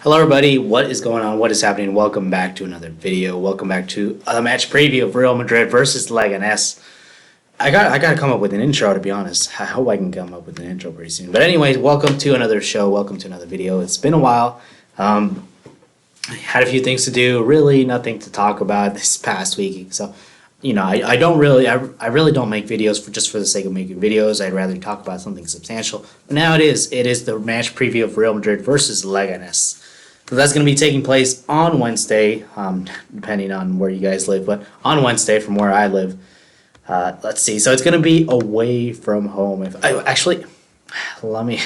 Hello everybody, what is going on? What is happening? Welcome back to another video. Welcome back to a match preview of Real Madrid versus Leganes. I gotta come up with an intro, to be honest. I hope I can come up with an intro pretty soon. But anyways, welcome to another show. Welcome to another video. It's been a while. I had a few things to do. Really nothing to talk about this past week. So, I don't really, I really don't make videos just for the sake of making videos. I'd rather talk about something substantial. But now it is the match preview of Real Madrid versus Leganes. So that's going to be taking place on Wednesday, depending on where you guys live, but on Wednesday from where I live. Let's see. So it's going to be away from home. Let me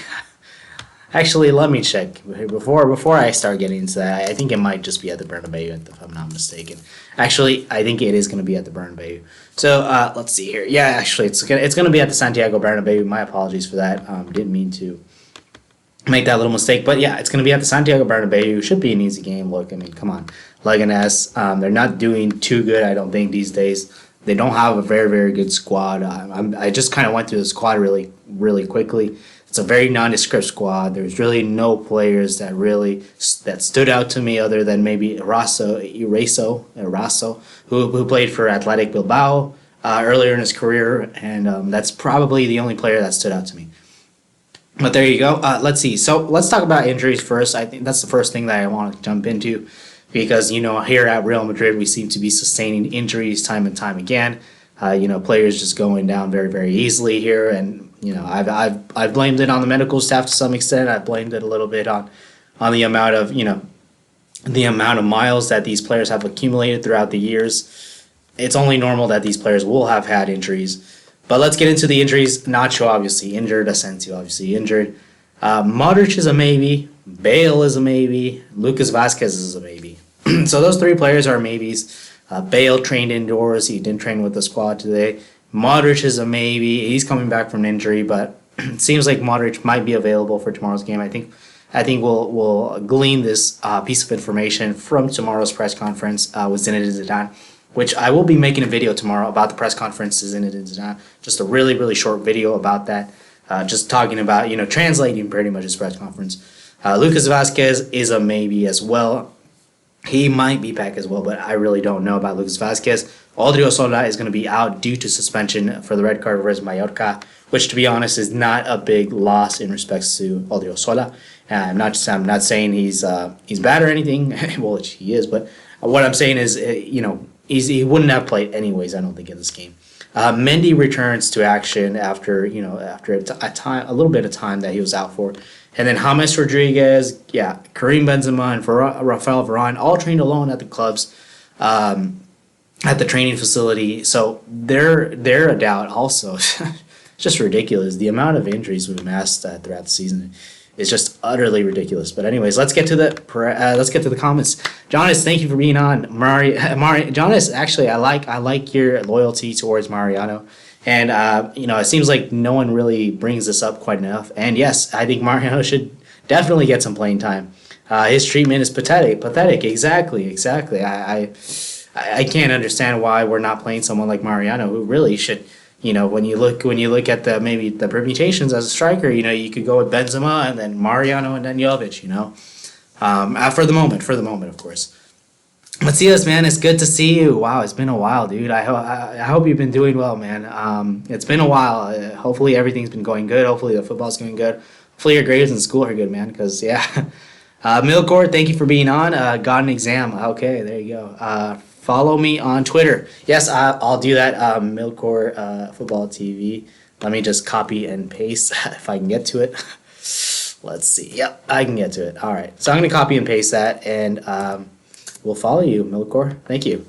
check before I start getting into that. I think it might just be at the Bernabeu, if I'm not mistaken. Actually, I think it is going to be at the Bernabeu. So let's see here. Yeah, actually, it's going to be at the Santiago Bernabeu. My apologies for that. Didn't mean to make that little mistake, but yeah, it's going to be at the Santiago Bernabeu. Should be an easy game. Look, I mean, come on, Leganes. They're not doing too good, I don't think, these days. They don't have a very, very good squad. I just kind of went through the squad really, really quickly. It's a very nondescript squad. There's really no players that stood out to me other than maybe Eraso, who played for Athletic Bilbao earlier in his career, and that's probably the only player that stood out to me. But there you go. Let's see. So let's talk about injuries first. I think that's the first thing that I want to jump into because, here at Real Madrid, we seem to be sustaining injuries time and time again. Players just going down very, very easily here. And, I've blamed it on the medical staff to some extent. I've blamed it a little bit on the amount of, the amount of miles that these players have accumulated throughout the years. It's only normal that these players will have had injuries. But let's get into the injuries. Nacho obviously injured. Asensio obviously injured. Modric is a maybe. Bale is a maybe. Lucas Vázquez is a maybe. So those three players are maybes. Bale trained indoors. He didn't train with the squad today. Modric is a maybe. He's coming back from an injury, but it seems like Modric might be available for tomorrow's game. I think we'll glean this piece of information from tomorrow's press conference with Zinedine Zidane, which I will be making a video tomorrow about the press conferences in Zidane. Just a really, really short video about that. Just talking about, translating pretty much his press conference. Lucas Vázquez is a maybe as well. He might be back as well, but I really don't know about Lucas Vázquez. Odriozola is going to be out due to suspension for the red card versus Mallorca, which, to be honest, is not a big loss in respects to Odriozola. I'm not saying he's bad or anything. Well, he is, but what I'm saying is, he wouldn't have played anyways, I don't think, in this game. Mendy returns to action after a little bit of time that he was out for. And then James Rodriguez, Karim Benzema, and Rafael Varane all trained alone at the clubs, at the training facility. So they're a doubt also. It's just ridiculous. The amount of injuries we've amassed throughout the season is just utterly ridiculous. But anyways, let's get to the comments. Jonas, thank you for being on. Jonas, actually, I like your loyalty towards Mariano, and it seems like no one really brings this up quite enough. And yes, I think Mariano should definitely get some playing time. His treatment is pathetic. Exactly. I can't understand why we're not playing someone like Mariano, who really should. When you look at the permutations as a striker, you could go with Benzema and then Mariano and then Jovic, for the moment, of course. Matthias, man, it's good to see you. Wow, it's been a while, dude. I hope you've been doing well, man. It's been a while. Hopefully everything's been going good. Hopefully the football's going good. Hopefully your grades in school are good, man, because, Milkor, thank you for being on. Got an exam. Okay, there you go. Follow me on Twitter. Yes, I'll do that. Milkor Football TV. Let me just copy and paste if I can get to it. Let's see. Yep, I can get to it. All right. So I'm going to copy and paste that, and we'll follow you, Milkor. Thank you.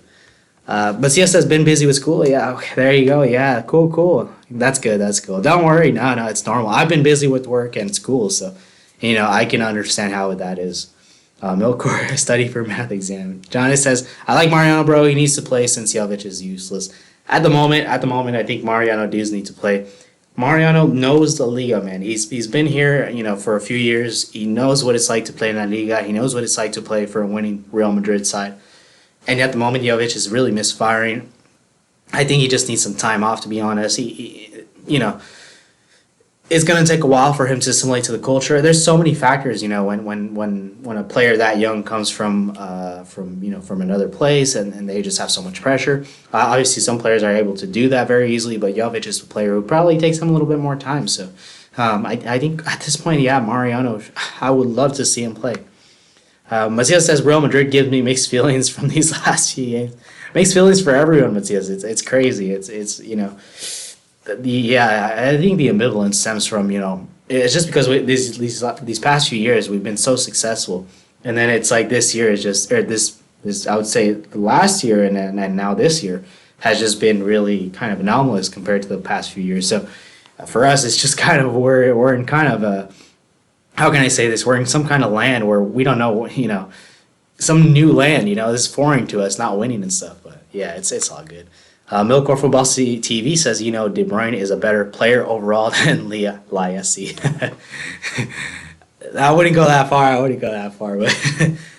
But CS has been busy with school. Yeah, okay, there you go. Yeah, cool. That's good. That's cool. Don't worry. No, it's normal. I've been busy with work and school, so, I can understand how that is. Milkor, study for math exam. Jonas says, I like Mariano, bro. He needs to play since Jovic is useless. At the moment, I think Mariano does need to play. Mariano knows the Liga, man. He's been here, for a few years. He knows what it's like to play in La Liga. He knows what it's like to play for a winning Real Madrid side. And at the moment, Jovic is really misfiring. I think he just needs some time off, to be honest. it's going to take a while for him to assimilate to the culture. There's so many factors, when a player that young comes from another place, and they just have so much pressure. Obviously, some players are able to do that very easily, but Jovic is a player who probably takes him a little bit more time. So I think at this point, yeah, Mariano, I would love to see him play. Matias says Real Madrid gives me mixed feelings from these last few games. Mixed feelings for everyone, Matias. It's crazy. It's I think the ambivalence stems from it's just because these past few years we've been so successful, and then it's like this year is just or this I would say last year and now this year has just been really kind of anomalous compared to the past few years. So for us, it's just kind of we're in kind of a, how can I say this? We're in some kind of land where we don't know, some new land. This is foreign to us, not winning and stuff. But yeah, it's all good. Milk or Football TV says, De Bruyne is a better player overall than Liassi. I wouldn't go that far, but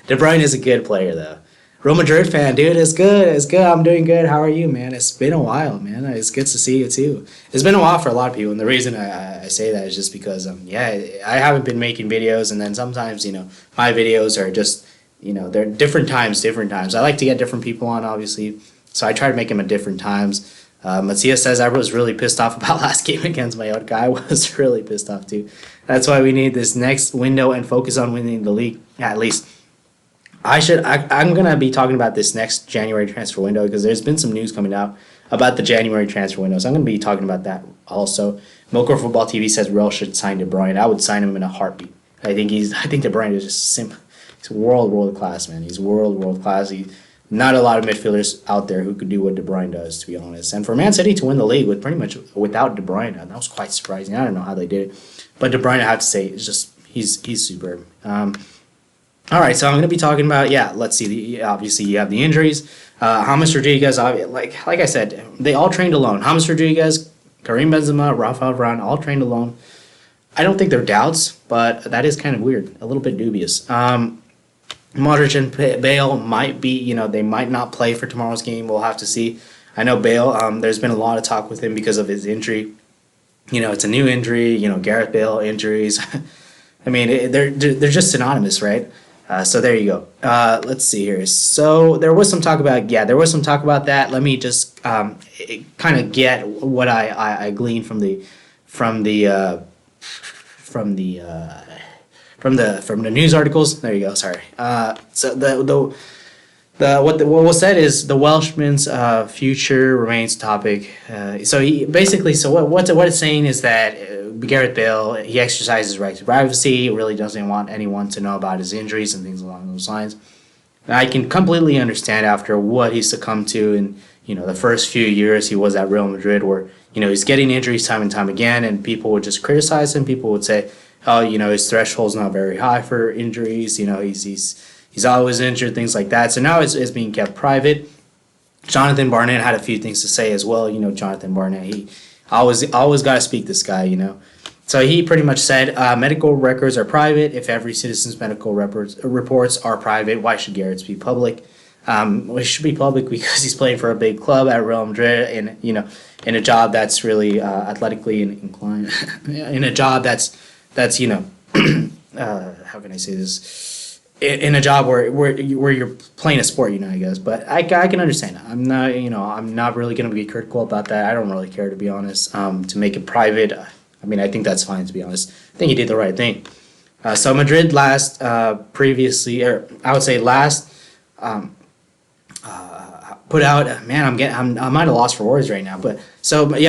De Bruyne is a good player, though. Real Madrid fan, dude, it's good. I'm doing good. How are you, man? It's been a while, man. It's good to see you, too. It's been a while for a lot of people, and the reason I say that is just because, I haven't been making videos, and then sometimes, my videos are just, they're different times. I like to get different people on, obviously. So I try to make them at different times. Matias says I was really pissed off about last game against Mallorca. I was really pissed off too. That's why we need this next window and focus on winning the league. At least I'm gonna be talking about this next January transfer window because there's been some news coming out about the January transfer window. So I'm gonna be talking about that also. Milk or Football TV says Real should sign De Bruyne. I would sign him in a heartbeat. I think De Bruyne is just he's world class, man. He's world class. Not a lot of midfielders out there who could do what De Bruyne does, to be honest. And for Man City to win the league with pretty much without De Bruyne, that was quite surprising. I don't know how they did it, but De Bruyne, I have to say, is just he's superb. All right, so I'm going to be talking about Let's see. Obviously, you have the injuries. James Rodriguez, like I said, they all trained alone. James Rodriguez, Karim Benzema, Rafael Varane, all trained alone. I don't think they're doubts, but that is kind of weird, a little bit dubious. Modric and Bale might be, they might not play for tomorrow's game. We'll have to see. I know Bale, there's been a lot of talk with him because of his injury. It's a new injury, Gareth Bale injuries. I mean, they're just synonymous, right? So there you go. Let's see here. So there was some talk about that. Let me just kind of get what I gleaned from the news articles. There you go. Sorry. So what was said is the Welshman's future remains topic. So what it's saying is that Gareth Bale, he exercises right to privacy. He really doesn't want anyone to know about his injuries and things along those lines. And I can completely understand after what he succumbed to in the first few years he was at Real Madrid, where he's getting injuries time and time again, and people would just criticize him. People would say, oh, his threshold's not very high for injuries. He's always injured, things like that. So now it's being kept private. Jonathan Barnett had a few things to say as well. Jonathan Barnett, he always got to speak this guy, So he pretty much said medical records are private. If every citizen's medical reports are private, why should Garrett's be public? It should be public because he's playing for a big club at Real Madrid, and in a job that's really athletically inclined, in a job that's how can I say this? In a job where you're playing a sport, I guess. But I can understand it. I'm not really gonna be critical about that. I don't really care, to be honest. To make it private, I think that's fine, to be honest. I think he did the right thing. So Madrid put out, I'm at a loss for words right now. But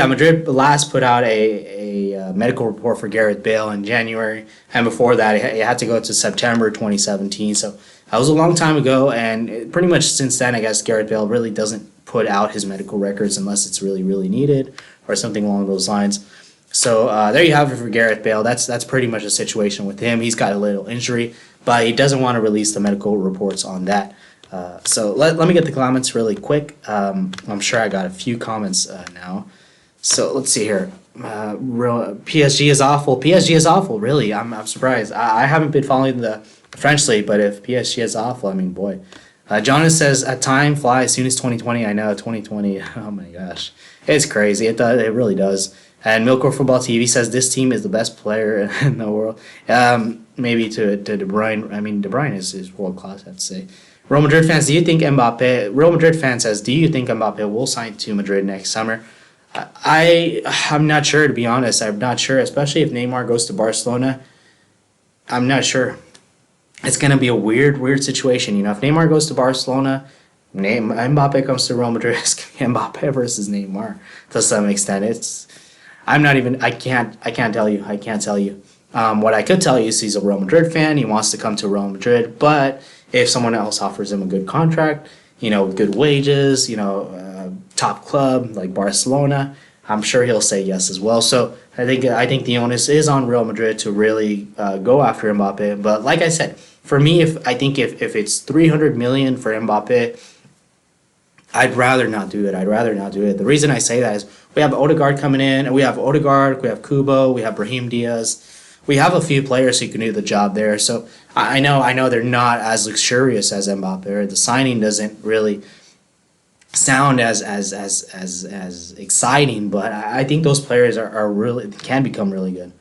Madrid last put out a medical report for Gareth Bale in January, and before that it had to go to September 2017. So that was a long time ago, and pretty much since then, I guess Gareth Bale really doesn't put out his medical records unless it's really, really needed or something along those lines. So there you have it for Gareth Bale. That's pretty much the situation with him. He's got a little injury, but he doesn't want to release the medical reports on that. So let me get the comments really quick. I'm sure I got a few comments now. So let's see here. PSG is awful. PSG is awful. Really, I'm surprised. I haven't been following the French league, but if PSG is awful, boy. Jonas says, time flies as soon as 2020. I know 2020. Oh my gosh, it's crazy. It really does. And Milko Football TV says this team is the best player in the world. Maybe to De Bruyne. I mean, De Bruyne is world class, I have to say. Real Madrid fans, do you think Mbappe? Real Madrid fan says, do you think Mbappe will sign to Madrid next summer? I'm not sure, to be honest. I'm not sure, especially if Neymar goes to Barcelona. I'm not sure. It's gonna be a weird situation. You know, if Neymar goes to Barcelona, Mbappe comes to Real Madrid. It's gonna be Mbappe versus Neymar to some extent. I'm not even. I can't tell you. I can't tell you. What I could tell you is he's a Real Madrid fan. He wants to come to Real Madrid, but if someone else offers him a good contract, good wages, top club like Barcelona, I'm sure he'll say yes as well. So I think the onus is on Real Madrid to really go after Mbappe. But like I said, for me, if it's 300 million for Mbappe, I'd rather not do it. The reason I say that is we have Odegaard coming in, and we have Kubo, we have Brahim Diaz. We have a few players who can do the job there. So I know they're not as luxurious as Mbappe. Or the signing doesn't really sound as exciting, but I think those players are really can become really good.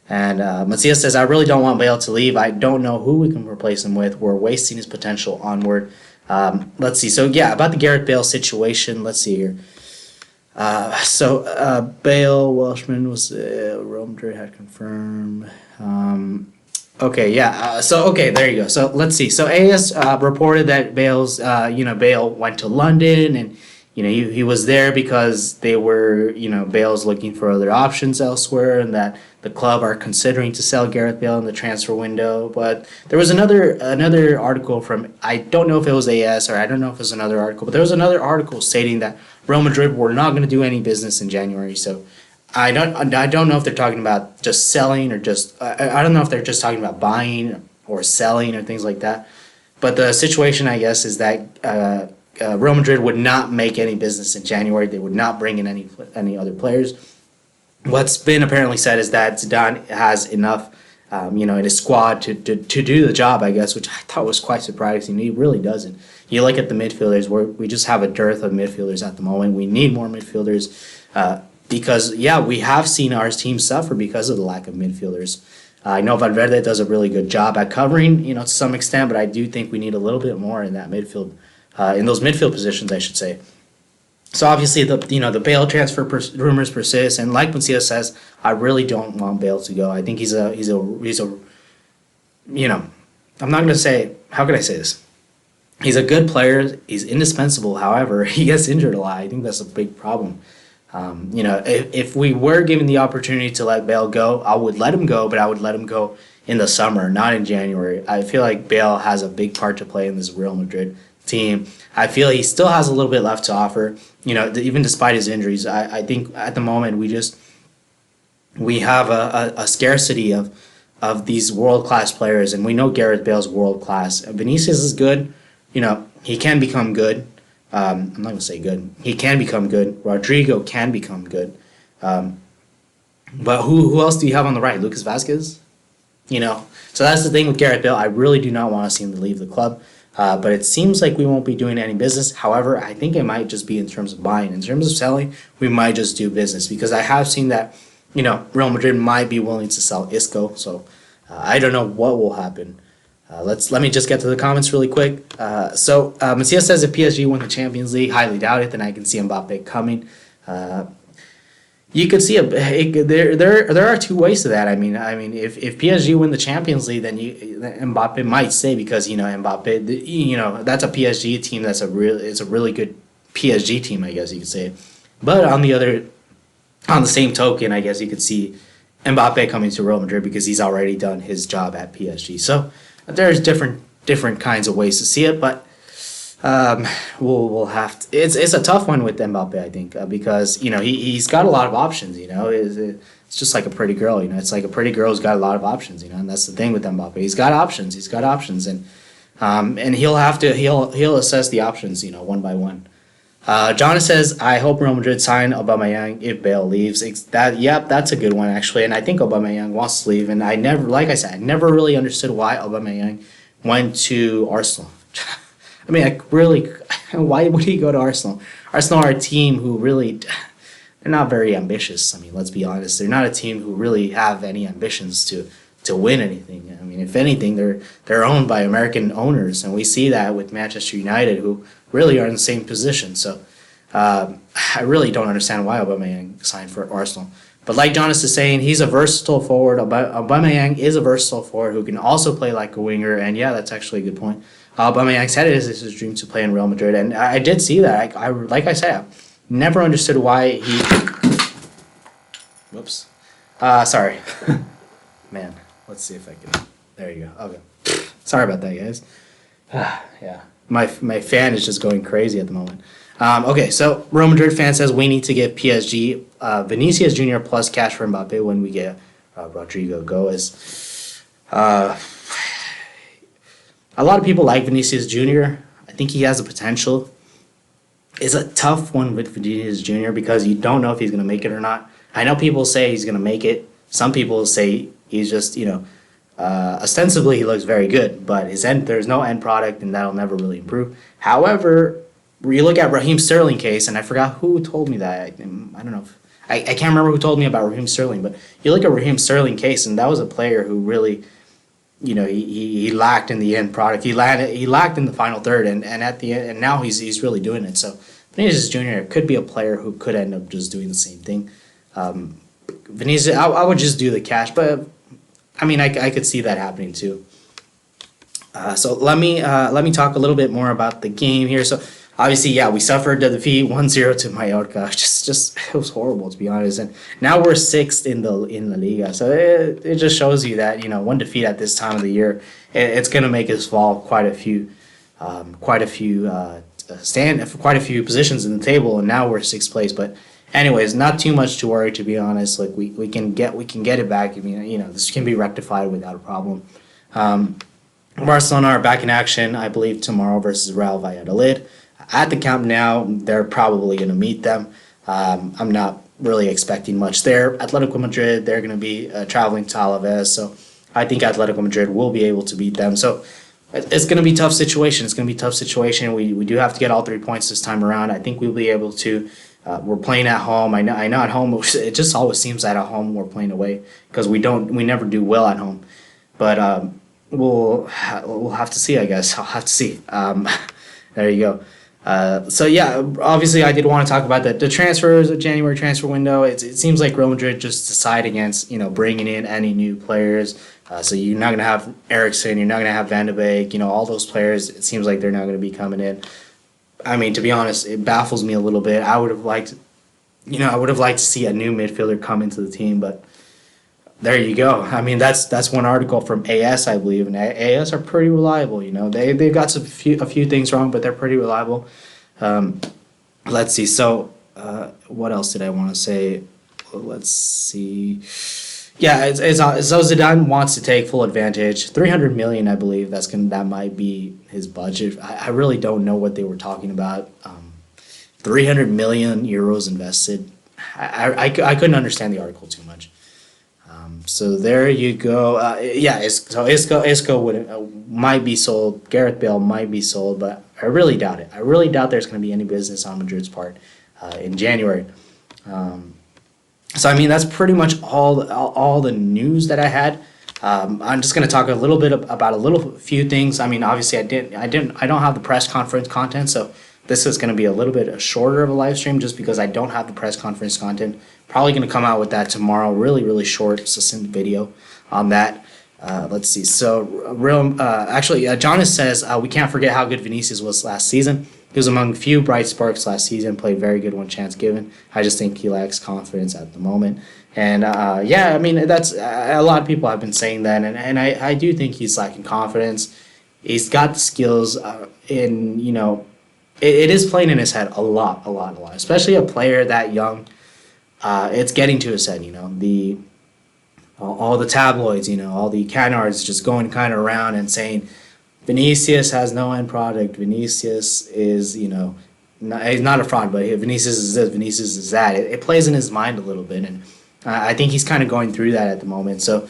And Matthias says, I really don't want Bale to leave. I don't know who we can replace him with. We're wasting his potential onward. Let's see. So, yeah, about the Gareth Bale situation, let's see here. Bale, Welshman was Real Madrid had confirmed. Okay, yeah. There you go. So let's see. So AS reported that Bale went to London, and he was there because they were Bale's looking for other options elsewhere, and that the club are considering to sell Gareth Bale in the transfer window. But there was another article from, I don't know if it was AS or I don't know if it was another article, but there was another article stating that Real Madrid were not going to do any business in January. So I don't know if they're talking about just selling or just I don't know if they're just talking about buying or selling or things like that. But the situation, I guess, is that Real Madrid would not make any business in January. They would not bring in any other players. What's been apparently said is that Zidane has enough, in his squad to do the job, I guess, which I thought was quite surprising. He really doesn't. You look at the midfielders, we just have a dearth of midfielders at the moment. We need more midfielders because, we have seen our team suffer because of the lack of midfielders. I know Valverde does a really good job at covering, to some extent, but I do think we need a little bit more in that midfield, in those midfield positions, I should say. So obviously the Bale transfer rumors persist, and like Macias says, I really don't want Bale to go. I think he's a I'm not gonna say, how can I say this? He's a good player. He's indispensable. However, he gets injured a lot. I think that's a big problem. If we were given the opportunity to let Bale go, I would let him go, but I would let him go in the summer, not in January. I feel like Bale has a big part to play in this Real Madrid team. I feel he still has a little bit left to offer. Even despite his injuries, I think at the moment we have a scarcity of these world class players, and we know Gareth Bale's world class. Vinicius is good. He can become good. I'm not gonna say good. He can become good. Rodrigo can become good. But who else do you have on the right? Lucas Vazquez? So that's the thing with Gareth Bale. I really do not want to see him to leave the club. But it seems like we won't be doing any business. However, I think it might just be in terms of buying. In terms of selling, we might just do business because I have seen that, Real Madrid might be willing to sell Isco. So I don't know what will happen. Let me just get to the comments really quick. Macias says if PSG win the Champions League, highly doubt it. Then I can see Mbappe coming. You could see there are two ways to that. I mean, if PSG win the Champions League, then Mbappe might stay because Mbappe, that's a PSG team. It's a really good PSG team, I guess you could say. But on the same token, I guess you could see Mbappe coming to Real Madrid because he's already done his job at PSG. So there's different kinds of ways to see it, but. We'll have to. It's a tough one with Mbappe, I think, because he's got a lot of options. It's just like a pretty girl. It's like a pretty girl who's got a lot of options. And that's the thing with Mbappe. He's got options, and he'll assess the options, one by one. John says, I hope Real Madrid sign Aubameyang if Bale leaves. That's a good one actually, and I think Aubameyang wants to leave. And I never really understood why Aubameyang went to Arsenal. Why would he go to Arsenal? Arsenal are a team who really, they're not very ambitious. I mean, let's be honest. They're not a team who really have any ambitions to win anything. I mean, if anything, they're owned by American owners, and we see that with Manchester United, who really are in the same position. So I really don't understand why Aubameyang signed for Arsenal. But like Jonas is saying, he's a versatile forward. Aubameyang is a versatile forward who can also play like a winger, and yeah, that's actually a good point. Aubameyang said it is his dream to play in Real Madrid, and I did see that. I like I said, I never understood why he. Whoops. Sorry. Man, let's see if I can. There you go. Okay. Sorry about that, guys. Yeah, my fan is just going crazy at the moment. Okay, so Real Madrid fan says we need to give PSG Vinicius Jr. plus cash for Mbappe when we get Rodrigo Goes. A lot of people like Vinicius Jr. I think he has the potential. It's a tough one with Vinicius Jr. because you don't know if he's going to make it or not. I know people say he's going to make it. Some people say he's just, ostensibly he looks very good, but there's no end product, and that'll never really improve. However, you look at Raheem Sterling case, and I forgot who told me that. I don't know. I can't remember who told me about Raheem Sterling, but you look at Raheem Sterling case, and that was a player who really, he lacked in the end product. He lacked in the final third, and at the end, and now he's really doing it. So Vinicius Jr. could be a player who could end up just doing the same thing. Vinicius, I would just do the cash, but I mean, I could see that happening too. So let me talk a little bit more about the game here. So obviously, yeah, we suffered the defeat 1-0 to Mallorca. Just it was horrible, to be honest. And now we're sixth in the Liga. So it just shows you that one defeat at this time of the year, it's gonna make us fall quite a few positions in the table. And now we're sixth place. But anyways, not too much to worry, to be honest. Like we can get it back. I mean, this can be rectified without a problem. Barcelona are back in action, I believe, tomorrow versus Real Valladolid. At the Camp Nou, they're probably going to meet them. I'm not really expecting much there. Atletico Madrid, they're going to be traveling to Alaves, so I think Atletico Madrid will be able to beat them. So it's going to be a tough situation. It's going to be a tough situation. We do have to get all 3 points this time around. I think we'll be able to. We're playing at home. I know at home, it just always seems that at home we're playing away because we never do well at home. But we'll have to see, I guess. I'll have to see. There you go. So yeah, obviously I did want to talk about the transfers, the January transfer window. It seems like Real Madrid just decided against bringing in any new players. So you're not gonna have Eriksen, you're not gonna have Van de Beek, all those players. It seems like they're not gonna be coming in. I mean, to be honest, it baffles me a little bit. I would have liked to see a new midfielder come into the team, but there you go. I mean, that's one article from AS, I believe, and AS are pretty reliable. They've got a few things wrong, but they're pretty reliable. Let's see. So, what else did I want to say? Let's see. Yeah, so Zidane wants to take full advantage. 300 million, I believe. That might be his budget. I really don't know what they were talking about. 300 million euros invested. I couldn't understand the article too much. So there you go. Isco might be sold. Gareth Bale might be sold, but I really doubt it. I really doubt there's going to be any business on Madrid's part in January. So I mean that's pretty much all the news that I had. I'm just going to talk a little bit about a few things. I mean, obviously I don't have the press conference content, so this is going to be a little bit shorter of a live stream just because I don't have the press conference content. Probably going to come out with that tomorrow. Really, really short, succinct video on that. Let's see. So, Jonas says we can't forget how good Vinicius was last season. He was among few bright sparks last season. Played very good when chance given. I just think he lacks confidence at the moment. And I mean that's a lot of people have been saying that, and I do think he's lacking confidence. He's got the skills, it is playing in his head a lot, especially a player that young. It's getting to his head, all the tabloids, all the canards just going kind of around and saying Vinicius has no end product. Vinicius is, he's not a fraud, but Vinicius is this, Vinicius is that. It plays in his mind a little bit, and I think he's kind of going through that at the moment. So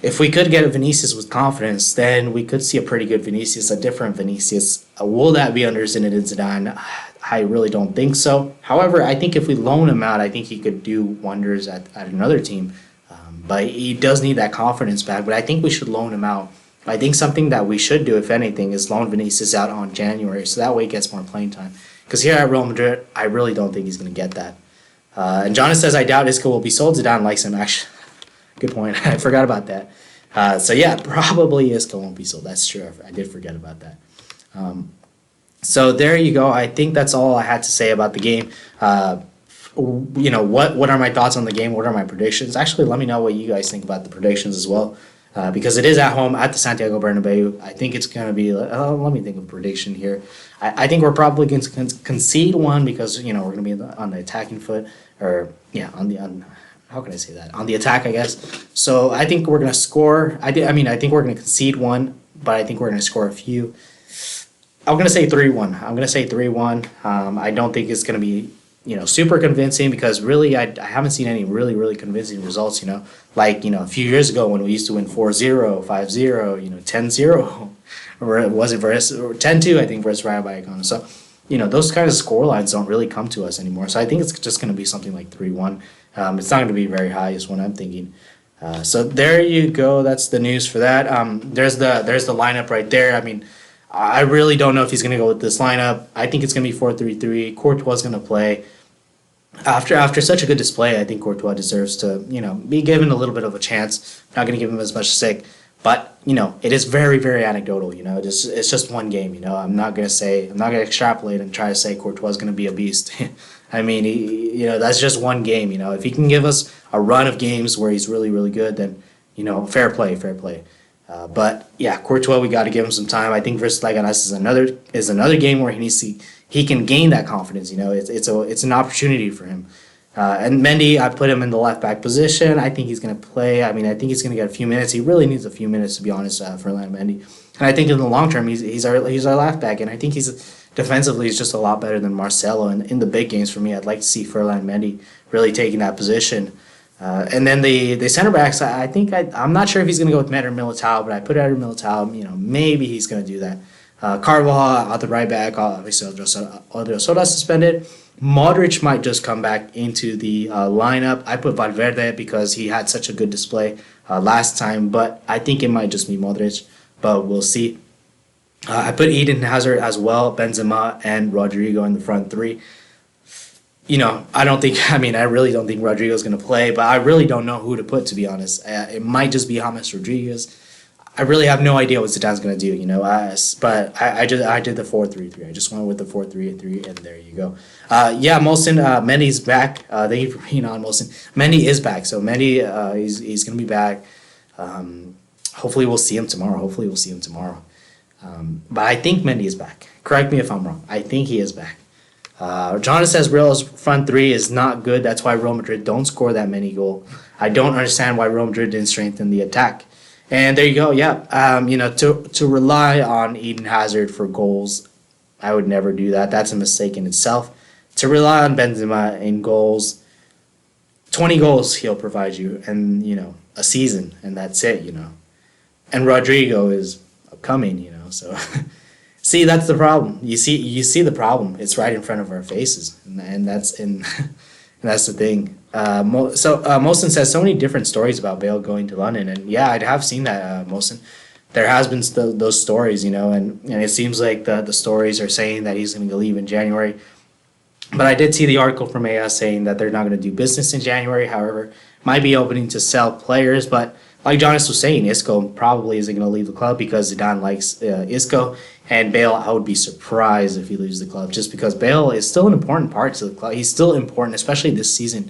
if we could get a Vinicius with confidence, then we could see a pretty good Vinicius, a different Vinicius. Will that be under Zinedine Zidane? I really don't think so. However, I think if we loan him out, I think he could do wonders at another team. But he does need that confidence back. But I think we should loan him out. I think something that we should do, if anything, is loan Vinicius out on January, so that way he gets more playing time. Because here at Real Madrid, I really don't think he's going to get that. And Jonas says, I doubt Isco will be sold. Zidane likes him, actually. Good point. I forgot about that. So yeah, probably Isco won't be sold. That's true. I did forget about that. So there you go. I think that's all I had to say about the game. What are my thoughts on the game? What are my predictions? Actually, let me know what you guys think about the predictions as well. Because it is at home at the Santiago Bernabeu. I think it's going to be, let me think of a prediction here. I think we're probably going to concede one because, we're going to be on the attacking foot. How can I say that? On the attack, I guess. So I think we're going to score. I think we're going to concede one, but I think we're going to score a few. I'm going to say 3-1. I don't think it's going to be, super convincing because really I haven't seen any really, really convincing results, Like, a few years ago when we used to win 4-0, 5-0, 10-0, or was it versus 10-2, I think, versus Rayo Vallecano. So, those kind of score lines don't really come to us anymore. So I think it's just going to be something like 3-1. It's not going to be very high is what I'm thinking. So there you go. That's the news for that. There's the lineup right there. I mean, I really don't know if he's going to go with this lineup. I think it's going to be 4-3-3. Courtois is going to play. After such a good display, I think Courtois deserves to, be given a little bit of a chance. Not going to give him as much stick. But, it is very, very anecdotal, it's just one game, I'm not going to extrapolate and try to say Courtois is going to be a beast. I mean, that's just one game, If he can give us a run of games where he's really, really good, then, fair play. But, yeah, Courtois, we got to give him some time. I think versus Leganes is another game where he can gain that confidence, It's an opportunity for him. And Mendy, I put him in the left back position. I think he's going to play. I think he's going to get a few minutes. He really needs a few minutes, to be honest, for Mendy. And I think in the long term, he's our left back, and I think defensively he's just a lot better than Marcelo. And in the big games for me, I'd like to see Ferland Mendy really taking that position. And then the center backs, I'm not sure if he's going to go with Med or Militao, but I put Eder Militao. Maybe he's going to do that. Carvajal at the right back. Obviously, Odriozola suspended. Modric might just come back into the lineup. I put Valverde because he had such a good display last time, but I think it might just be Modric, but we'll see. I put Eden Hazard as well, Benzema and Rodrigo in the front three. I really don't think Rodrigo's going to play, but I really don't know who to put, to be honest. It might just be James Rodriguez. I really have no idea what Zidane's going to do, but I did the 4-3-3. I just went with the 4-3-3, and there you go. Molson, Mendy's back. Thank you for being on, Molson. Mendy is back, so Mendy, he's going to be back. Hopefully we'll see him tomorrow. But I think Mendy is back. Correct me if I'm wrong. I think he is back. Jonas says Real's front three is not good. That's why Real Madrid don't score that many goals. I don't understand why Real Madrid didn't strengthen the attack. And there you go. Yeah. To rely on Eden Hazard for goals, I would never do that. That's a mistake in itself. To rely on Benzema in goals, 20 goals he'll provide you, and a season, and that's it. And Rodrigo is upcoming. So see, that's the problem. You see the problem. It's right in front of our faces, and that's the thing. Molson says so many different stories about Bale going to London, and yeah, I have seen that, Molson. There has been those stories, and it seems like the stories are saying that he's going to leave in January. But I did see the article from AS saying that they're not going to do business in January. However, might be opening to sell players, but like Jonas was saying, Isco probably isn't going to leave the club because Zidane likes Isco. And Bale, I would be surprised if he leaves the club just because Bale is still an important part to the club. He's still important, especially this season.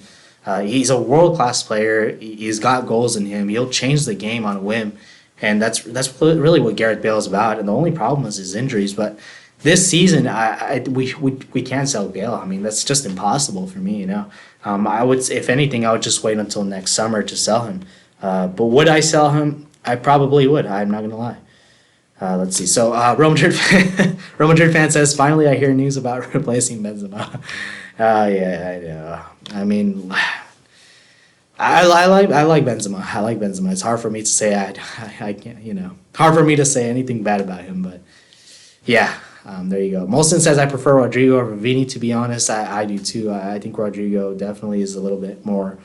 He's a world-class player. He's got goals in him. He'll change the game on a whim. And that's really what Gareth Bale is about. And the only problem is his injuries. But this season, we can't sell Bale. That's just impossible for me, I would, if anything, I would just wait until next summer to sell him. But would I sell him? I probably would. I'm not going to lie. Let's see. So, Real Madrid fan says, finally I hear news about replacing Benzema. Yeah, I know. I like Benzema. It's hard for me to say I can't, hard for me to say anything bad about him, but yeah. There you go. Molson says I prefer Rodrigo over Vini. To be honest, I do too. I think Rodrigo definitely is a little bit more.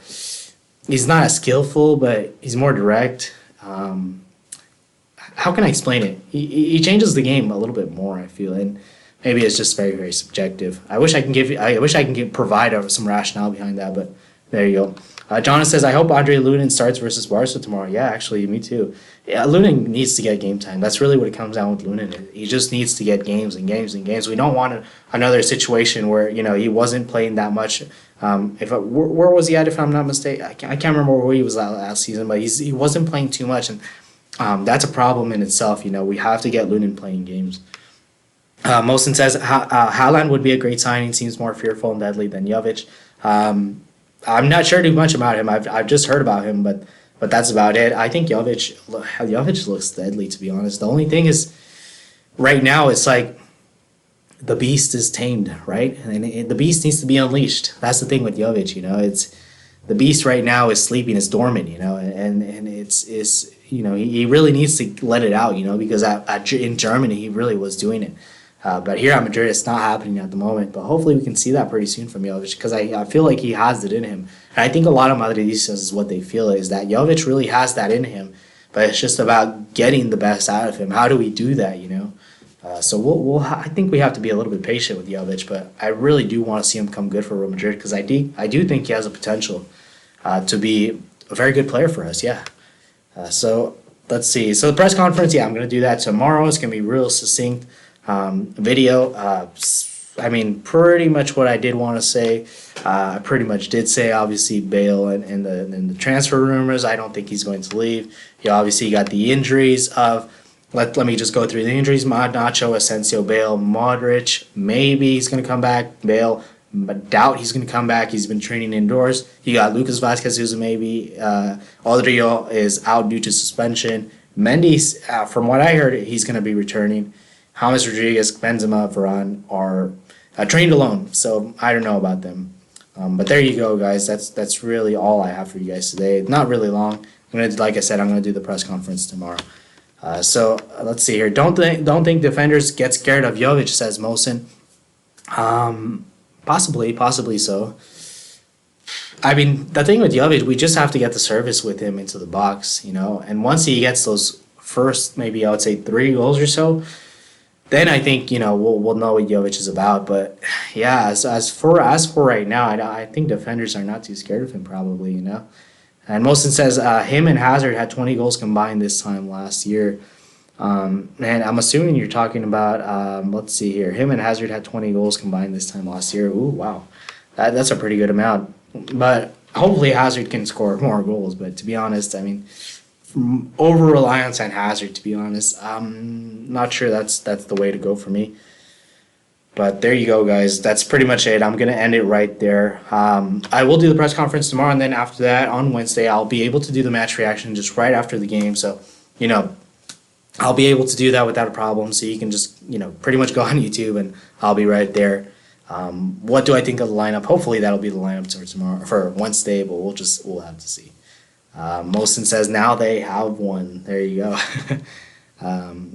He's not as skillful, but he's more direct. How can I explain it? He changes the game a little bit more, I feel, and maybe it's just very, very subjective. I wish I can provide some rationale behind that, but there you go. Jonathan says, I hope Andre Lunin starts versus Barca tomorrow. Yeah, actually, me too. Yeah, Lunin needs to get game time. That's really what it comes down with Lunin. He just needs to get games and games and games. We don't want another situation where he wasn't playing that much. Where was he at? If I'm not mistaken, I can't remember where he was last season, but he wasn't playing too much, and that's a problem in itself. We have to get Lunin playing games. Mosin says Haaland would be a great signing. Seems more fearful and deadly than Jovic. I'm not sure too much about him. I've just heard about him, but that's about it. I think Jovic looks deadly, to be honest. The only thing is, right now it's like the beast is tamed, right? And the beast needs to be unleashed. That's the thing with Jovic. It's the beast right now is sleeping, it's dormant, and it's he really needs to let it out, because in Germany he really was doing it. But here at Madrid, it's not happening at the moment. But hopefully we can see that pretty soon from Jovic, because I feel like he has it in him. And I think a lot of Madridistas is what they feel is that Jovic really has that in him. But it's just about getting the best out of him. How do we do that, So I think we have to be a little bit patient with Jovic. But I really do want to see him come good for Real Madrid, because I do think he has a potential to be a very good player for us, yeah. So let's see. So the press conference, yeah, I'm going to do that tomorrow. It's going to be real succinct. Video. Pretty much what I did want to say. I pretty much did say, obviously, Bale and the transfer rumors. I don't think he's going to leave. You obviously got the injuries of. Let me just go through the injuries. Nacho, Asensio, Bale, Modric. Maybe he's going to come back. Bale, but doubt he's going to come back. He's been training indoors. You got Lucas Vazquez, who's a maybe. Odrio is out due to suspension. Mendy's, from what I heard, he's going to be returning. James Rodriguez, Benzema, Varane are trained alone, so I don't know about them. But there you go, guys. That's really all I have for you guys today. Not really long. Like I said, I'm gonna do the press conference tomorrow. So let's see here. Don't think defenders get scared of Jovic, says Mosin. Possibly so. The thing with Jovic, we just have to get the service with him into the box, And once he gets those first, maybe I would say 3 goals or so, then I think we'll know what Jovic is about. But yeah, as for right now, I think defenders are not too scared of him probably. And Mosin says him and Hazard had 20 goals combined this time last year. And I'm assuming you're talking about let's see here. Him and Hazard had 20 goals combined this time last year. Ooh, wow, that's a pretty good amount. But hopefully Hazard can score more goals. But to be honest, over reliance on Hazard, to be honest, I'm not sure that's the way to go for me. But there you go, guys. That's pretty much it. I'm gonna end it right there. I will do the press conference tomorrow, and then after that, on Wednesday, I'll be able to do the match reaction just right after the game. So, I'll be able to do that without a problem. So you can just pretty much go on YouTube, and I'll be right there. What do I think of the lineup? Hopefully that'll be the lineup for Wednesday, but we'll have to see. Mosin says now they have one. There you go.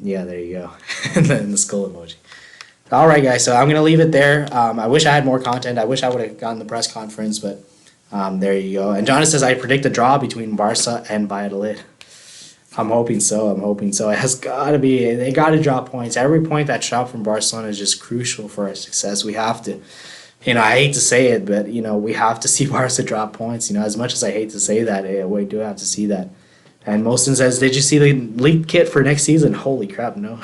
Yeah, there you go. And then the skull emoji. All right, guys. So I'm gonna leave it there. I wish I had more content. I wish I would have gotten the press conference, but there you go. And Jonas says I predict a draw between Barca and Valladolid. I'm hoping so. It has got to be. They got to drop points. Every point that's dropped from Barcelona is just crucial for our success. We have to. I hate to say it, but we have to see Barca drop points. As much as I hate to say that, we do have to see that. And Mosin says, "Did you see the leaked kit for next season?" Holy crap! No,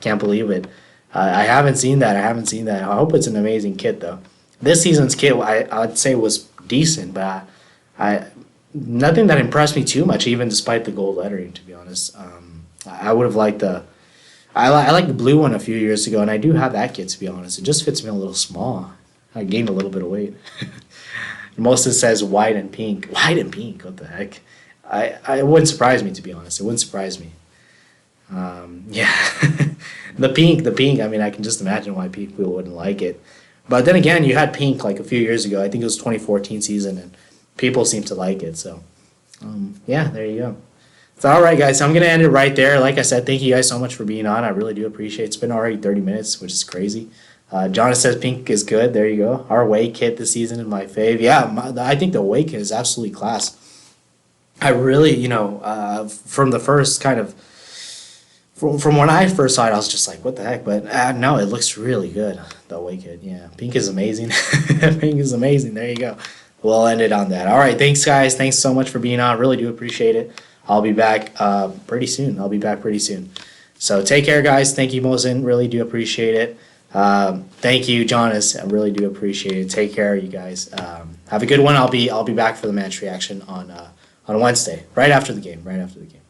can't believe it. I haven't seen that. I hope it's an amazing kit though. This season's kit, I'd say, was decent, but nothing that impressed me too much, even despite the gold lettering. To be honest, I would have liked I liked the blue one a few years ago, and I do have that kit. To be honest, it just fits me a little small. I gained a little bit of weight. Most of it says white and pink. White and pink, what the heck? It wouldn't surprise me, to be honest. It wouldn't surprise me. Yeah, the pink. I can just imagine why people wouldn't like it. But then again, you had pink like a few years ago. I think it was 2014 season, and people seem to like it. So, yeah, there you go. So, all right, guys, I'm going to end it right there. Like I said, thank you guys so much for being on. I really do appreciate it. It's been already 30 minutes, which is crazy. Jonas says pink is good. There you go. Our away kit this season is my fave. Yeah, I think the away kit is absolutely class. I really, from the first kind of from when I first saw it, I was just like, what the heck? But no, it looks really good. The away kit, yeah. Pink is amazing. Pink is amazing. There you go. We'll end it on that. All right, thanks, guys. Thanks so much for being on. Really do appreciate it. I'll be back pretty soon. I'll be back pretty soon. So take care, guys. Thank you, Mosin. Really do appreciate it. Thank you, Jonas. I really do appreciate it. Take care, you guys. Have a good one. I'll be back for the match reaction on Wednesday, right after the game. Right after the game.